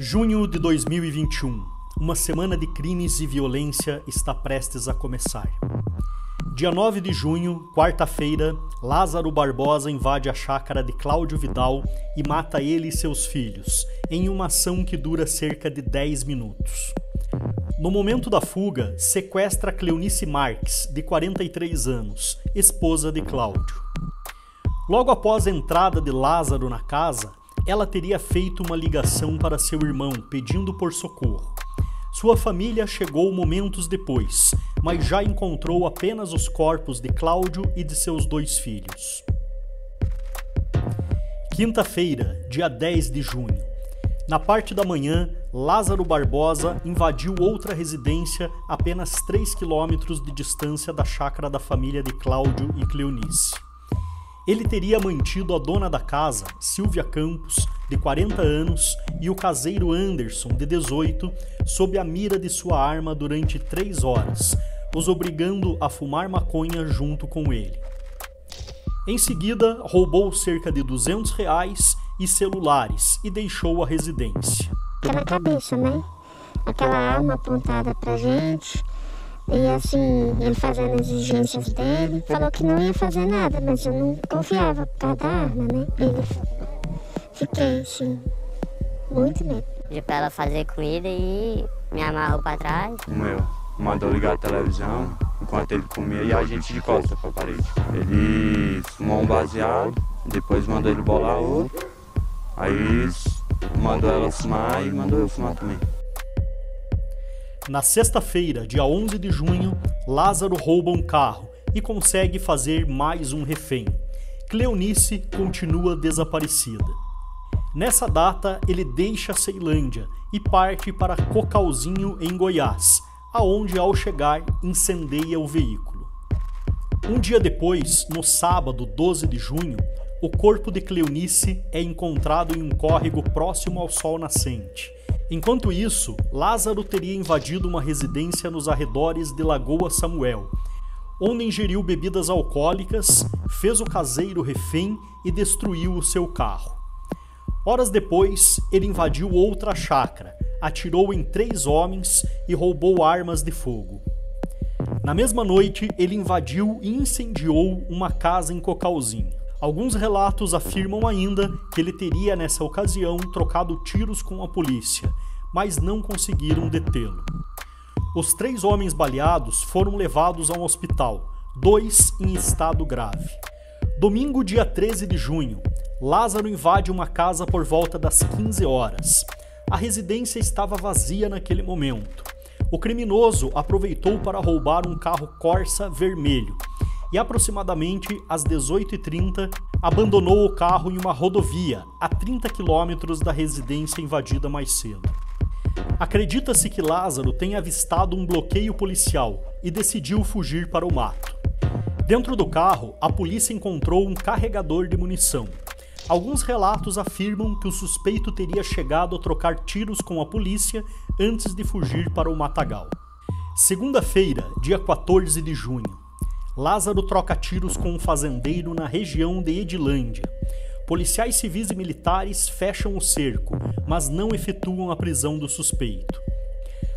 Junho de 2021. Uma semana de crimes e violência está prestes a começar. Dia 9 de junho, quarta-feira, Lázaro Barbosa invade a chácara de Cláudio Vidal e mata ele e seus filhos, em uma ação que dura cerca de 10 minutos. No momento da fuga, sequestra Cleonice Marques, de 43 anos, esposa de Cláudio. Logo após a entrada de Lázaro na casa, ela teria feito uma ligação para seu irmão, pedindo por socorro. Sua família chegou momentos depois, mas já encontrou apenas os corpos de Cláudio e de seus 2 filhos. Quinta-feira, dia 10 de junho. Na parte da manhã, Lázaro Barbosa invadiu outra residência a apenas 3 quilômetros de distância da chácara da família de Cláudio e Cleonice. Ele teria mantido a dona da casa, Silvia Campos, de 40 anos, e o caseiro Anderson, de 18, sob a mira de sua arma durante 3 horas, os obrigando a fumar maconha junto com ele. Em seguida, roubou cerca de R$200 e celulares e deixou a residência. Aquela cabeça, né? Aquela arma apontada pra gente. E assim, ele fazendo as exigências dele, falou que não ia fazer nada, mas eu não confiava por causa da arma, né? Fiquei assim, muito medo. Pedi pra ela fazer com ele e me amarrou pra trás. Mandou ligar a televisão enquanto ele comia e a gente de costas pra parede. Ele fumou um baseado, depois mandou ele bolar outro, aí mandou ela fumar e mandou eu fumar também. Na sexta-feira, dia 11 de junho, Lázaro rouba um carro e consegue fazer mais um refém. Cleonice continua desaparecida. Nessa data, ele deixa Ceilândia e parte para Cocalzinho, em Goiás, aonde, ao chegar, incendeia o veículo. Um dia depois, no sábado, 12 de junho, o corpo de Cleonice é encontrado em um córrego próximo ao sol nascente. Enquanto isso, Lázaro teria invadido uma residência nos arredores de Lagoa Samuel, onde ingeriu bebidas alcoólicas, fez o caseiro refém e destruiu o seu carro. Horas depois, ele invadiu outra chácara, atirou em 3 homens e roubou armas de fogo. Na mesma noite, ele invadiu e incendiou uma casa em Cocalzinho. Alguns relatos afirmam ainda que ele teria, nessa ocasião, trocado tiros com a polícia, mas não conseguiram detê-lo. Os 3 homens baleados foram levados a um hospital, 2 em estado grave. Domingo, dia 13 de junho, Lázaro invade uma casa por volta das 15 horas. A residência estava vazia naquele momento. O criminoso aproveitou para roubar um carro Corsa vermelho e, aproximadamente às 18h30, abandonou o carro em uma rodovia a 30 quilômetros da residência invadida mais cedo. Acredita-se que Lázaro tenha avistado um bloqueio policial e decidiu fugir para o mato. Dentro do carro, a polícia encontrou um carregador de munição. Alguns relatos afirmam que o suspeito teria chegado a trocar tiros com a polícia antes de fugir para o matagal. Segunda-feira, dia 14 de junho. Lázaro troca tiros com um fazendeiro na região de Edilândia. Policiais civis e militares fecham o cerco, mas não efetuam a prisão do suspeito.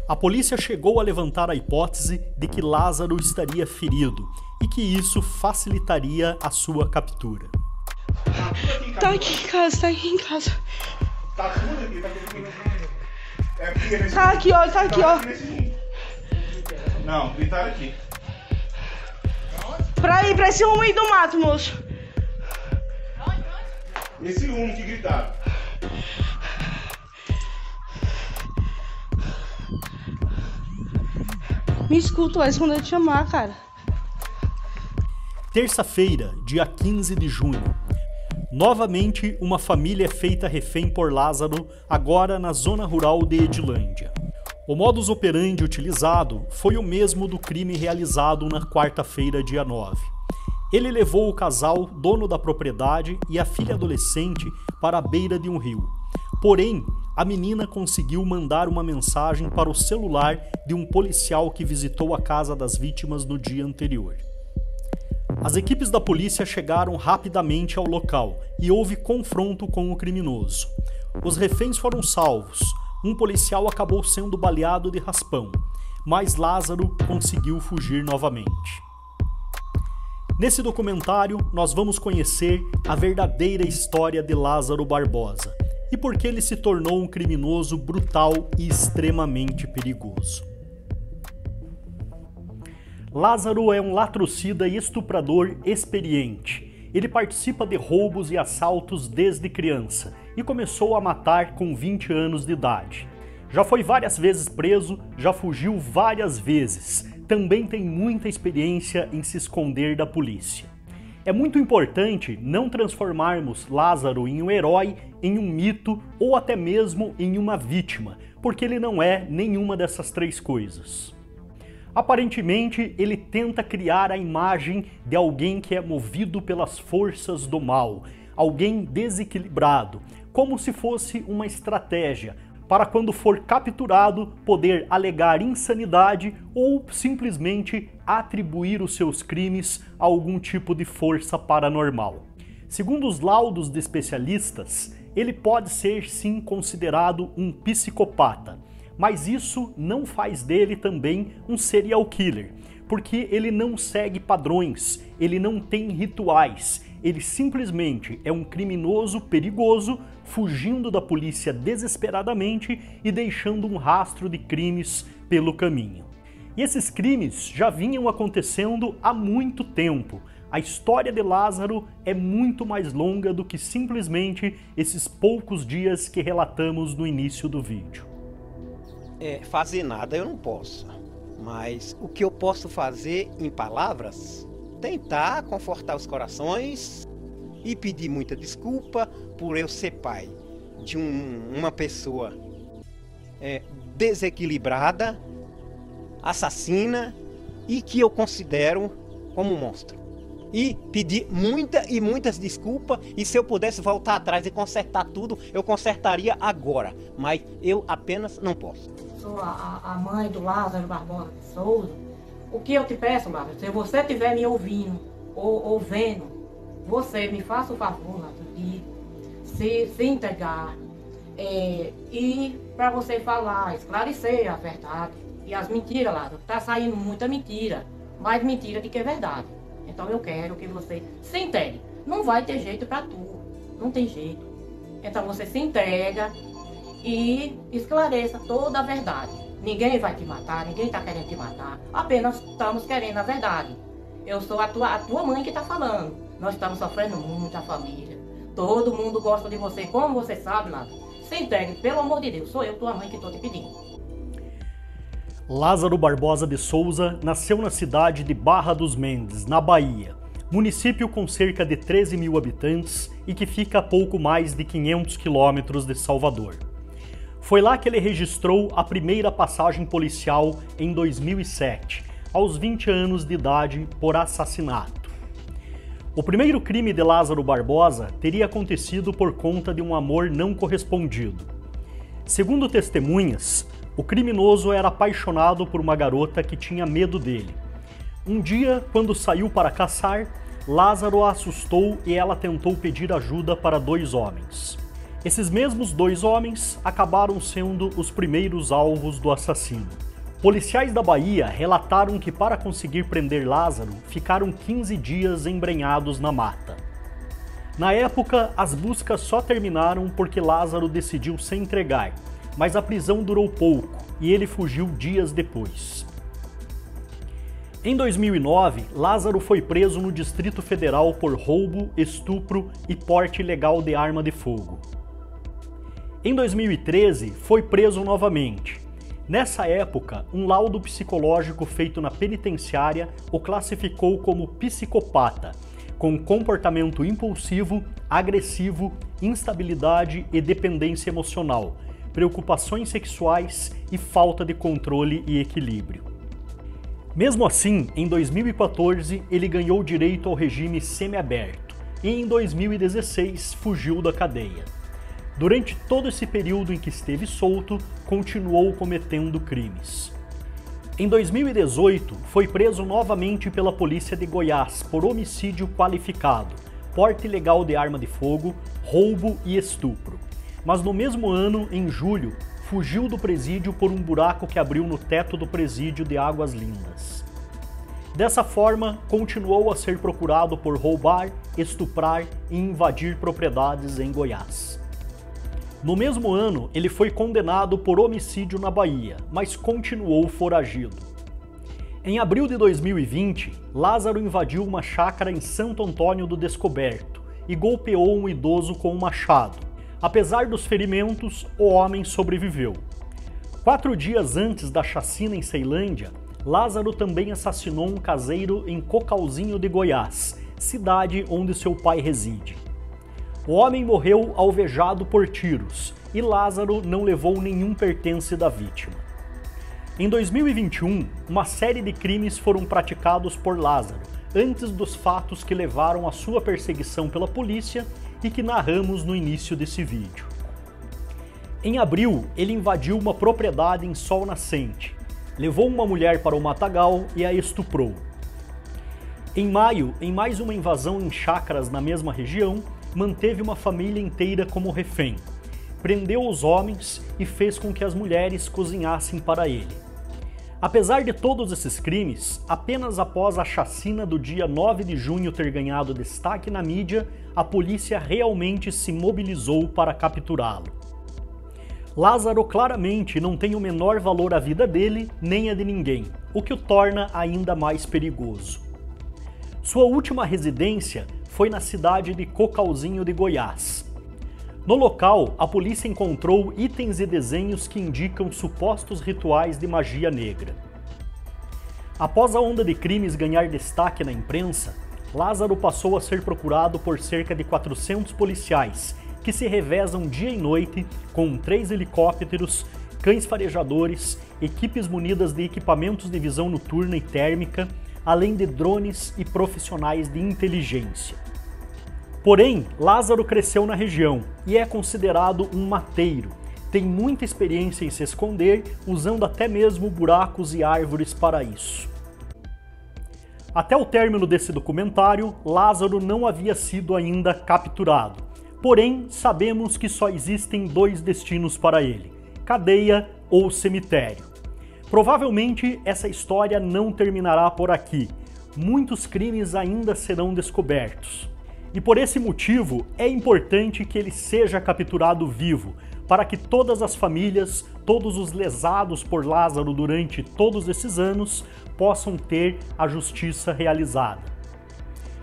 A polícia chegou a levantar a hipótese de que Lázaro estaria ferido e que isso facilitaria a sua captura. Tá aqui em casa, tá aqui em casa. Tá tudo aqui, tá aqui. Tá aqui, ó, tá aqui, ó. Não, gritaram aqui. Pra esse rumo aí do mato, moço. Esse rumo que gritaram. Me escuta, vai quando eu te chamar, cara. Terça-feira, dia 15 de junho. Novamente, uma família é feita refém por Lázaro, agora na zona rural de Edilândia. O modus operandi utilizado foi o mesmo do crime realizado na quarta-feira, dia 9. Ele levou o casal, dono da propriedade, e a filha adolescente para a beira de um rio. Porém, a menina conseguiu mandar uma mensagem para o celular de um policial que visitou a casa das vítimas no dia anterior. As equipes da polícia chegaram rapidamente ao local e houve confronto com o criminoso. Os reféns foram salvos, um policial acabou sendo baleado de raspão, mas Lázaro conseguiu fugir novamente. Nesse documentário, nós vamos conhecer a verdadeira história de Lázaro Barbosa e por que ele se tornou um criminoso brutal e extremamente perigoso. Lázaro é um latrocida e estuprador experiente. Ele participa de roubos e assaltos desde criança e começou a matar com 20 anos de idade. Já foi várias vezes preso, já fugiu várias vezes. Também tem muita experiência em se esconder da polícia. É muito importante não transformarmos Lázaro em um herói, em um mito ou até mesmo em uma vítima, porque ele não é nenhuma dessas três coisas. Aparentemente, ele tenta criar a imagem de alguém que é movido pelas forças do mal, alguém desequilibrado, como se fosse uma estratégia, para quando for capturado poder alegar insanidade ou simplesmente atribuir os seus crimes a algum tipo de força paranormal. Segundo os laudos de especialistas, ele pode ser sim considerado um psicopata, mas isso não faz dele também um serial killer, porque ele não segue padrões, ele não tem rituais, ele simplesmente é um criminoso perigoso, fugindo da polícia desesperadamente e deixando um rastro de crimes pelo caminho. E esses crimes já vinham acontecendo há muito tempo. A história de Lázaro é muito mais longa do que simplesmente esses poucos dias que relatamos no início do vídeo. Fazer nada eu não posso, mas o que eu posso fazer em palavras, tentar confortar os corações e pedir muita desculpa por eu ser pai de uma pessoa desequilibrada, assassina e que eu considero como um monstro. E pedir muitas desculpas, e se eu pudesse voltar atrás e consertar tudo, eu consertaria agora, mas eu apenas não posso. Sou a mãe do Lázaro Barbosa de Souza. O que eu te peço, Lázaro, se você estiver me ouvindo ou vendo, você me faça o favor, Lázaro, de se entregar e para você falar, esclarecer a verdade e as mentiras, Lázaro. Tá saindo muita mentira, mais mentira do que verdade. Então eu quero que você se entregue. Não vai ter jeito para tu, não tem jeito. Então você se entrega e esclareça toda a verdade. Ninguém vai te matar, ninguém está querendo te matar. Apenas estamos querendo a verdade. Eu sou a tua mãe que está falando. Nós estamos sofrendo muito, a família. Todo mundo gosta de você. Como você sabe, Lázaro? Se entregue, pelo amor de Deus. Sou eu, tua mãe, que estou te pedindo. Lázaro Barbosa de Souza nasceu na cidade de Barra dos Mendes, na Bahia, município com cerca de 13 mil habitantes e que fica a pouco mais de 500 quilômetros de Salvador. Foi lá que ele registrou a primeira passagem policial em 2007, aos 20 anos de idade, por assassinato. O primeiro crime de Lázaro Barbosa teria acontecido por conta de um amor não correspondido. Segundo testemunhas, o criminoso era apaixonado por uma garota que tinha medo dele. Um dia, quando saiu para caçar, Lázaro a assustou e ela tentou pedir ajuda para 2 homens. Esses mesmos 2 homens acabaram sendo os primeiros alvos do assassino. Policiais da Bahia relataram que para conseguir prender Lázaro, ficaram 15 dias embrenhados na mata. Na época, as buscas só terminaram porque Lázaro decidiu se entregar, mas a prisão durou pouco e ele fugiu dias depois. Em 2009, Lázaro foi preso no Distrito Federal por roubo, estupro e porte ilegal de arma de fogo. Em 2013, foi preso novamente. Nessa época, um laudo psicológico feito na penitenciária o classificou como psicopata, com comportamento impulsivo, agressivo, instabilidade e dependência emocional, preocupações sexuais e falta de controle e equilíbrio. Mesmo assim, em 2014, ele ganhou direito ao regime semiaberto e em 2016 fugiu da cadeia. Durante todo esse período em que esteve solto, continuou cometendo crimes. Em 2018, foi preso novamente pela polícia de Goiás por homicídio qualificado, porte ilegal de arma de fogo, roubo e estupro. Mas no mesmo ano, em julho, fugiu do presídio por um buraco que abriu no teto do presídio de Águas Lindas. Dessa forma, continuou a ser procurado por roubar, estuprar e invadir propriedades em Goiás. No mesmo ano, ele foi condenado por homicídio na Bahia, mas continuou foragido. Em abril de 2020, Lázaro invadiu uma chácara em Santo Antônio do Descoberto e golpeou um idoso com um machado. Apesar dos ferimentos, o homem sobreviveu. 4 dias antes da chacina em Ceilândia, Lázaro também assassinou um caseiro em Cocalzinho de Goiás, cidade onde seu pai reside. O homem morreu alvejado por tiros e Lázaro não levou nenhum pertence da vítima. Em 2021, uma série de crimes foram praticados por Lázaro, antes dos fatos que levaram à sua perseguição pela polícia e que narramos no início desse vídeo. Em abril, ele invadiu uma propriedade em Sol Nascente, levou uma mulher para o matagal e a estuprou. Em maio, em mais uma invasão em chácaras na mesma região, manteve uma família inteira como refém, prendeu os homens e fez com que as mulheres cozinhassem para ele. Apesar de todos esses crimes, apenas após a chacina do dia 9 de junho ter ganhado destaque na mídia, a polícia realmente se mobilizou para capturá-lo. Lázaro claramente não tem o menor valor à vida dele nem a de ninguém, o que o torna ainda mais perigoso. Sua última residência foi na cidade de Cocalzinho de Goiás. No local, a polícia encontrou itens e desenhos que indicam supostos rituais de magia negra. Após a onda de crimes ganhar destaque na imprensa, Lázaro passou a ser procurado por cerca de 400 policiais, que se revezam dia e noite com 3 helicópteros, cães farejadores, equipes munidas de equipamentos de visão noturna e térmica, além de drones e profissionais de inteligência. Porém, Lázaro cresceu na região e é considerado um mateiro. Tem muita experiência em se esconder, usando até mesmo buracos e árvores para isso. Até o término desse documentário, Lázaro não havia sido ainda capturado. Porém, sabemos que só existem 2 destinos para ele: cadeia ou cemitério. Provavelmente essa história não terminará por aqui. Muitos crimes ainda serão descobertos. E por esse motivo é importante que ele seja capturado vivo, para que todas as famílias, todos os lesados por Lázaro durante todos esses anos, possam ter a justiça realizada.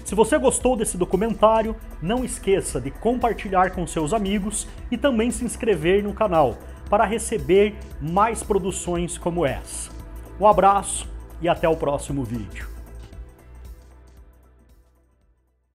Se você gostou desse documentário, não esqueça de compartilhar com seus amigos e também se inscrever no canal para receber mais produções como essa. Um abraço e até o próximo vídeo.